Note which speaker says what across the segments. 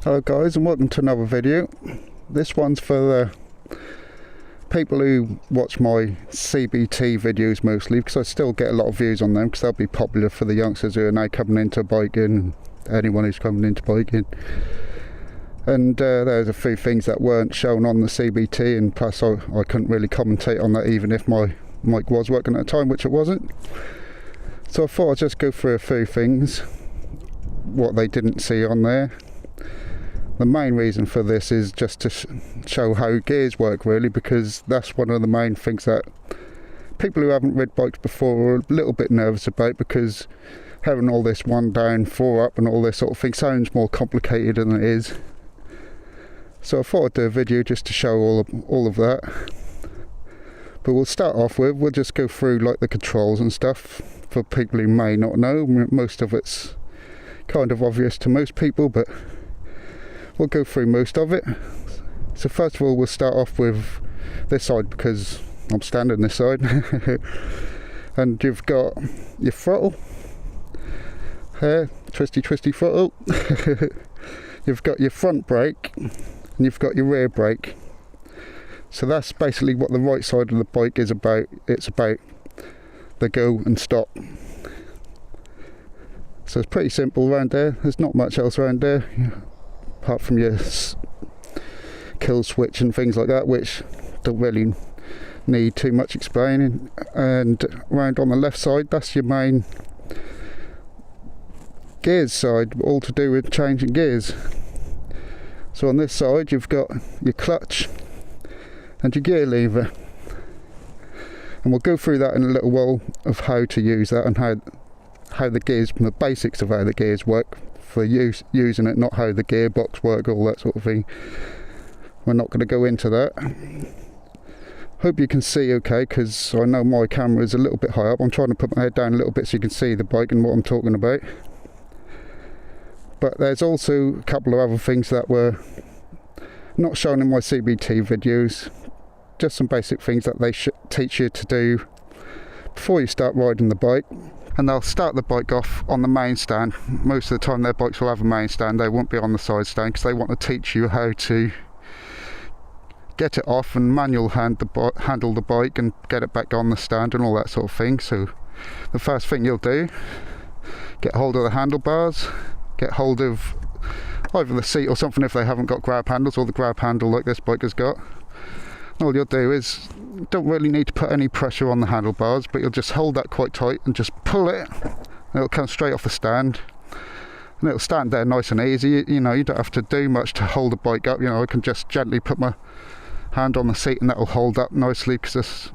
Speaker 1: Hello guys, and welcome to another video. This one's for the people who watch my CBT videos mostly, because I still get a lot of views on them because they'll be popular for the youngsters who are now coming into biking, anyone who's coming into biking. And there's a few things that weren't shown on the CBT, and plus I couldn't really commentate on that even if my mic was working at the time, which it wasn't. So I thought I'd just go through a few things, what they didn't see on there. The main reason for this is just to show how gears work, really, because that's one of the main things that people who haven't rid bikes before are a little bit nervous about, because having all this 1 down, 4 up and all this sort of thing sounds more complicated than it is. So I thought I'd do a video just to show all of that. But we'll start off with, we'll just go through like the controls and stuff for people who may not know. Most of it's kind of obvious to most people, but we'll go through most of it. So first of all, we'll start off with this side because I'm standing this side. And you've got your throttle here, twisty throttle. You've got your front brake and you've got your rear brake. So that's basically what the right side of the bike is about. It's about the go and stop. So it's pretty simple around there. There's not much else around there apart from your kill switch and things like that, which don't really need too much explaining. And around on the left side, that's your main gears side, all to do with changing gears. So on this side you've got your clutch and your gear lever, and we'll go through that in a little while of how to use that and how the gears, the basics of how the gears work for using it, not how the gearbox work, all that sort of thing. We're not going to go into that. Hope you can see okay, because I know my camera is a little bit high up. I'm trying to put my head down a little bit so you can see the bike and what I'm talking about. But there's also a couple of other things that were not shown in my CBT videos, just some basic things that they should teach you to do before you start riding the bike. And they'll start the bike off on the main stand. Most of the time their bikes will have a main stand, they won't be on the side stand, because they want to teach you how to get it off and manual handle the bike and get it back on the stand and all that sort of thing. So the first thing you'll do, get hold of the handlebars, get hold of either the seat or something if they haven't got grab handles, or the grab handle like this bike has got. All you'll do is, don't really need to put any pressure on the handlebars, but you'll just hold that quite tight and just pull it, and it'll come straight off the stand, and it'll stand there nice and easy. You know, you don't have to do much to hold the bike up. You know, I can just gently put my hand on the seat and that'll hold up nicely, because it's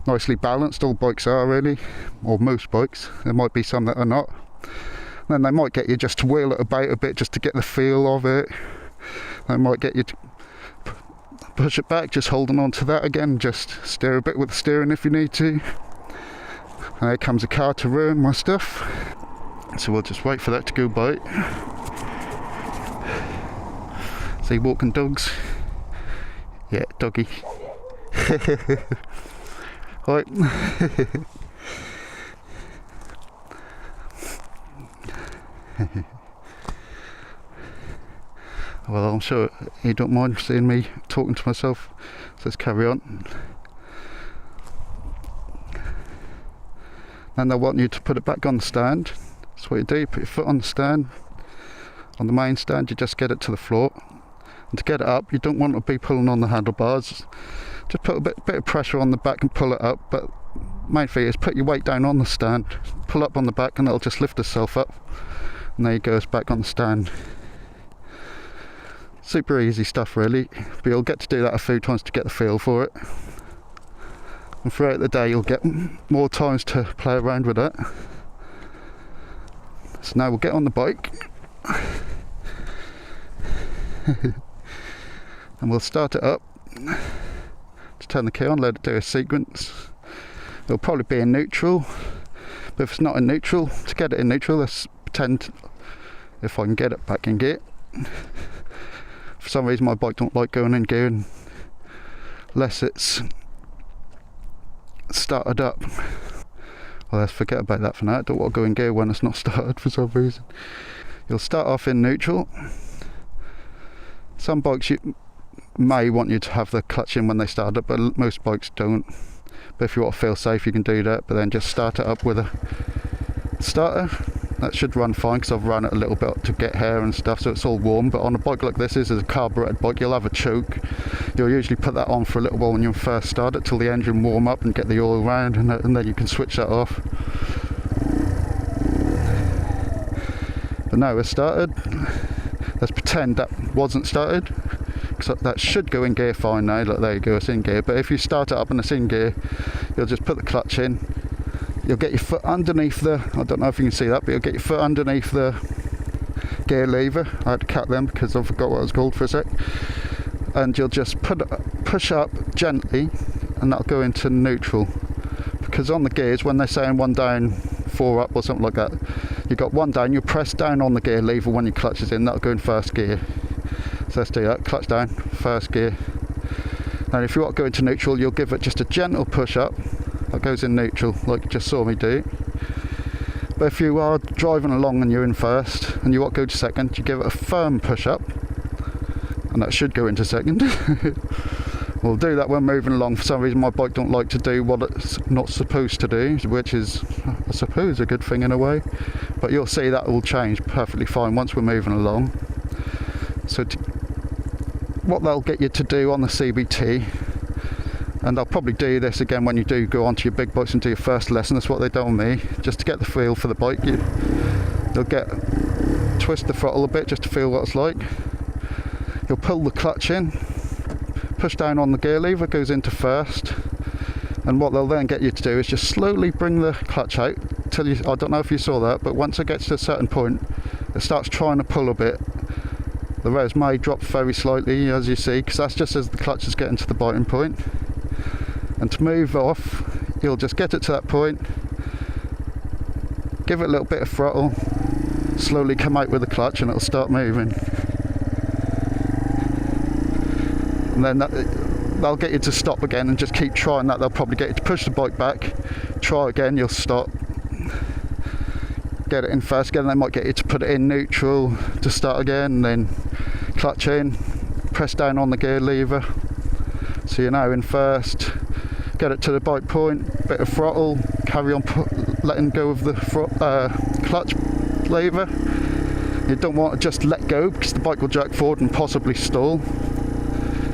Speaker 1: nicely balanced. All bikes are, really, or most bikes. There might be some that are not. Then they might get you just to wheel it about a bit just to get the feel of it. They might get you to push it back, just holding on to that again, just steer a bit with the steering if you need to. And here comes a car to ruin my stuff, so we'll just wait for that to go by. See, walking dogs. Yeah, doggy. Right. Well, I'm sure you don't mind seeing me talking to myself, so let's carry on. Then they'll want you to put it back on the stand. That's what you do, you put your foot on the stand. On the main stand you just get it to the floor, and to get it up you don't want to be pulling on the handlebars. Just put a bit of pressure on the back and pull it up, but main thing is put your weight down on the stand, pull up on the back, and it'll just lift itself up, and there you go, it's back on the stand. Super easy stuff, really, but you'll get to do that a few times to get the feel for it, and throughout the day you'll get more times to play around with it. So now we'll get on the bike and we'll start it up. Just turn the key on, let it do a sequence. It'll probably be in neutral, but if it's not in neutral, to get it in neutral, let's pretend if I can get it back in gear. For some reason my bike don't like going in gear unless it's started up. Well, let's forget about that for now. I don't want to go in gear when it's not started for some reason. You'll start off in neutral, Some bikes you may want you to have the clutch in when they start up, but most bikes don't. But if you want to feel safe, you can do that, but then just start it up with a starter. That should run fine, because I've run it a little bit to get hair and stuff, so it's all warm. But on a bike like this is a carburetted bike, you'll have a choke. You'll usually put that on for a little while when you first start it, till the engine warm up and get the oil round, and then you can switch that off. But now it's started. Let's pretend that wasn't started, because that should go in gear fine now. Look, there you go, it's in gear. But if you start it up and it's in gear, you'll just put the clutch in. You'll get your foot underneath the, I don't know if you can see that, but you'll get your foot underneath the gear lever. I had to cut them because I forgot what it was called for a sec. And you'll just push up gently, and that'll go into neutral. Because on the gears, when they're saying 1 down, 4 up or something like that, you've got 1 down, you press down on the gear lever when your clutch is in, that'll go in first gear. So let's do that, clutch down, first gear. And if you want to go into neutral, you'll give it just a gentle push up. That goes in neutral, like you just saw me do. But if you are driving along and you're in first, and you want to go to second, you give it a firm push up, and that should go into second. We'll do that when moving along. For some reason my bike don't like to do what it's not supposed to do, which is, I suppose, a good thing in a way. But you'll see that will change perfectly fine once we're moving along. So what they'll get you to do on the CBT, and I'll probably do this again when you do go onto your big bikes and do your first lesson, that's what they done with me, just to get the feel for the bike. You'll twist the throttle a bit just to feel what it's like. You'll pull the clutch in, push down on the gear lever, goes into first, and what they'll then get you to do is just slowly bring the clutch out till you, I don't know if you saw that, but once it gets to a certain point, it starts trying to pull a bit. The res may drop very slightly, as you see, because that's just as the clutch is getting to the biting point. And to move off, you'll just get it to that point, give it a little bit of throttle, slowly come out with the clutch, and it'll start moving. And then they'll get you to stop again and just keep trying that. They'll probably get you to push the bike back, try again, you'll stop, get it in first again. They might get you to put it in neutral to start again, and then clutch in, press down on the gear lever, so you're now in first. Get it to the bite point, bit of throttle, carry on letting go of the clutch lever. You don't want to just let go, because the bike will jerk forward and possibly stall.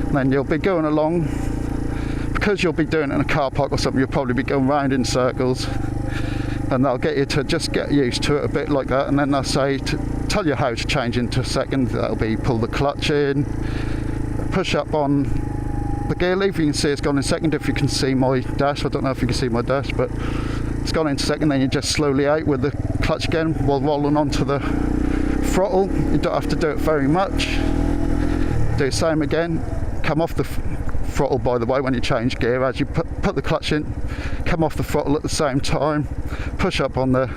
Speaker 1: And then you'll be going along, because you'll be doing it in a car park or something, you'll probably be going round in circles, and they'll get you to just get used to it a bit like that. And then they'll say, tell you how to change into second. That'll be pull the clutch in, push up on the gear lever. You can see it's gone in second if you can see my dash. I don't know if you can see my dash, but it's gone into second. Then you just slowly out with the clutch again while rolling onto the throttle. You don't have to do it very much. Do the same again. Come off the throttle, by the way, when you change gear. As you put the clutch in, come off the throttle at the same time, push up on the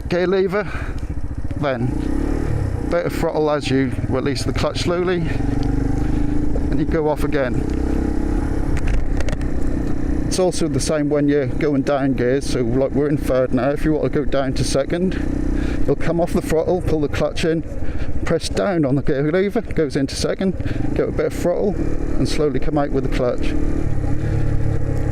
Speaker 1: gear lever, then bit of throttle as you release the clutch slowly, and you go off again. It's also the same when you're going down gears. So like we're in third now, if you want to go down to second, you'll come off the throttle, pull the clutch in, press down on the gear lever, goes into second, get a bit of throttle, and slowly come out with the clutch.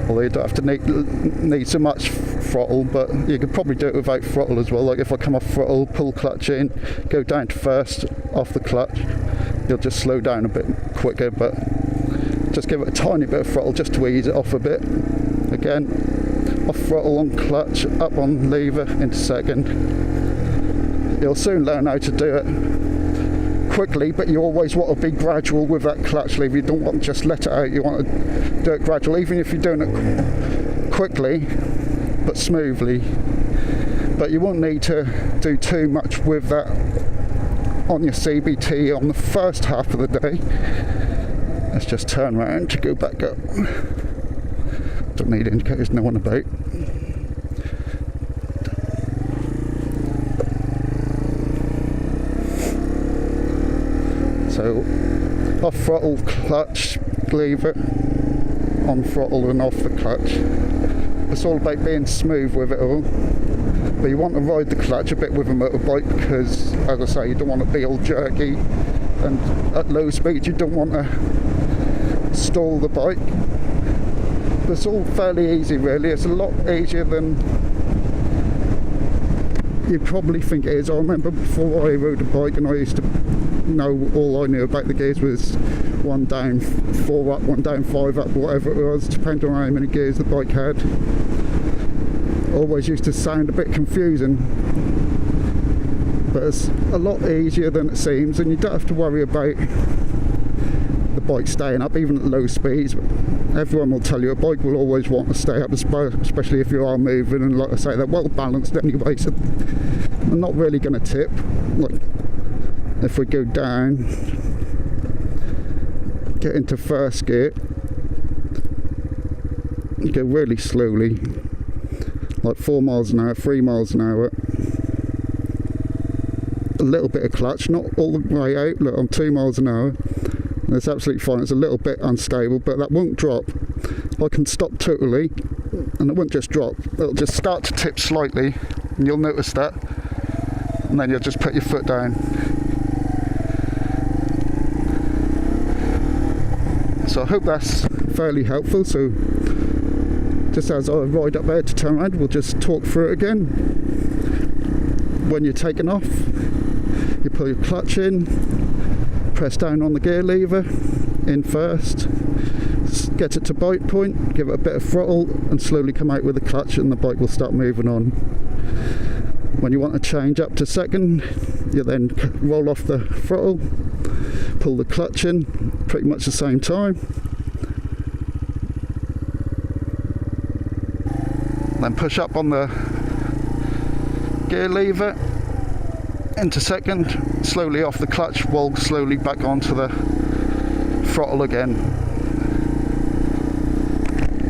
Speaker 1: Although you don't have to need so much throttle, but you could probably do it without throttle as well. Like if I come off throttle, pull clutch in, go down to first, off the clutch, you'll just slow down a bit quicker, but just give it a tiny bit of throttle just to ease it off a bit. Again, off throttle on clutch, up on lever into second. You'll soon learn how to do it quickly, but you always want to be gradual with that clutch lever. You don't want to just let it out, you want to do it gradual, even if you're doing it quickly but smoothly. But you won't need to do too much with that on your CBT on the first half of the day. Let's just turn around to go back up. Don't need indicators, no one about. So off throttle, clutch, lever, on throttle and off the clutch. It's all about being smooth with it all. But you want to ride the clutch a bit with a motorbike because, as I say, you don't want to be all jerky, and at low speed you don't want to stall the bike. But it's all fairly easy really. It's a lot easier than you probably think it is. I remember before I rode a bike and I used to know, all I knew about the gears was 1 down, 4 up, 1 down, 5 up, whatever it was, depending on how many gears the bike had. Always used to sound a bit confusing, but it's a lot easier than it seems, and you don't have to worry about the bike staying up even at low speeds. Everyone will tell you a bike will always want to stay up, especially if you are moving, and like I say, they're well balanced anyway, so they're not really going to tip. Like if we go down, get into first gear, you go really slowly, like 4 miles an hour, 3 miles an hour. A little bit of clutch, not all the way out. Look, I'm 2 miles an hour. That's absolutely fine. It's a little bit unstable, but that won't drop. I can stop totally, and it won't just drop. It'll just start to tip slightly, and you'll notice that. And then you'll just put your foot down. So I hope that's fairly helpful. So just as I ride up there to turn around, we'll just talk through it again. When you're taking off, you pull your clutch in, press down on the gear lever, in first, get it to bite point, give it a bit of throttle, and slowly come out with the clutch, and the bike will start moving on. When you want to change up to second, you then roll off the throttle, pull the clutch in, pretty much the same time. Then push up on the gear lever into second, slowly off the clutch, roll slowly back onto the throttle again.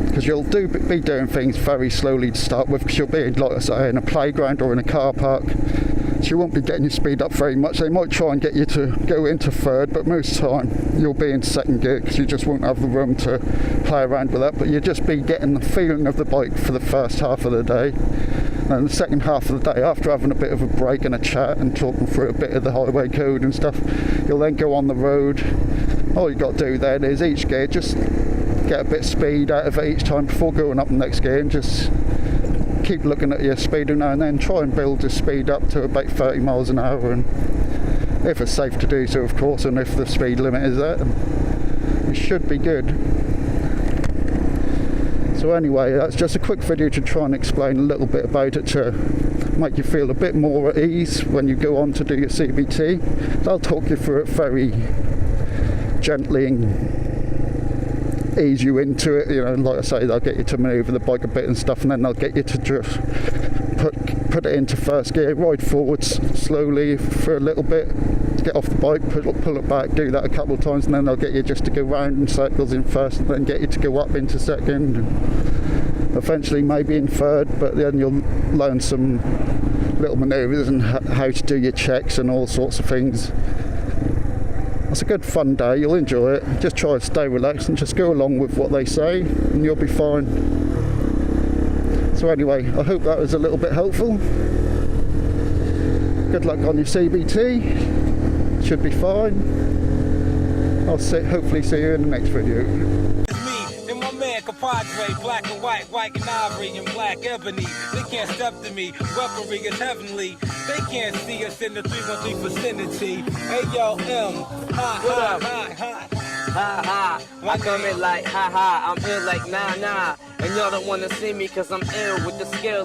Speaker 1: Because you'll be doing things very slowly to start with, because you'll be, like I say, in a playground or in a car park, so you won't be getting your speed up very much. They might try and get you to go into third, but most of the time you'll be in second gear because you just won't have the room to play around with that. But you'll just be getting the feeling of the bike for the first half of the day. And the second half of the day, after having a bit of a break and a chat and talking through a bit of the highway code and stuff, you'll then go on the road. All you've got to do then is each gear, just get a bit of speed out of it each time before going up the next gear, and just keep looking at your speed now and then. Try and build your speed up to about 30 miles an hour, and if it's safe to do so, of course, and if the speed limit is there, it should be good. So anyway, that's just a quick video to try and explain a little bit about it, to make you feel a bit more at ease when you go on to do your CBT. I'll talk you through it very gently and ease you into it. You know, like I say, they'll get you to manoeuvre the bike a bit and stuff, and then they'll get you to just put it into first gear, ride forwards slowly for a little bit, get off the bike, pull it back, do that a couple of times, and then they'll get you just to go round in circles in first, and then get you to go up into second, and eventually maybe in third. But then you'll learn some little manoeuvres and how to do your checks and all sorts of things. It's a good fun day, you'll enjoy it. Just try to stay relaxed and just go along with what they say, and you'll be fine. So anyway, I hope that was a little bit helpful. Good luck on your CBT, should be fine. I'll hopefully see you in the next video.
Speaker 2: Compadre, black and white and ivory, and black ebony. They can't step to me, weaponry is heavenly. They can't see us in the 313 vicinity. Hey yo, M, ha, what ha, up? Ha, ha. Ha, ha. I come in like, ha, ha, I'm ill like, nah, nah. And y'all don't wanna see me cause I'm ill with the skills.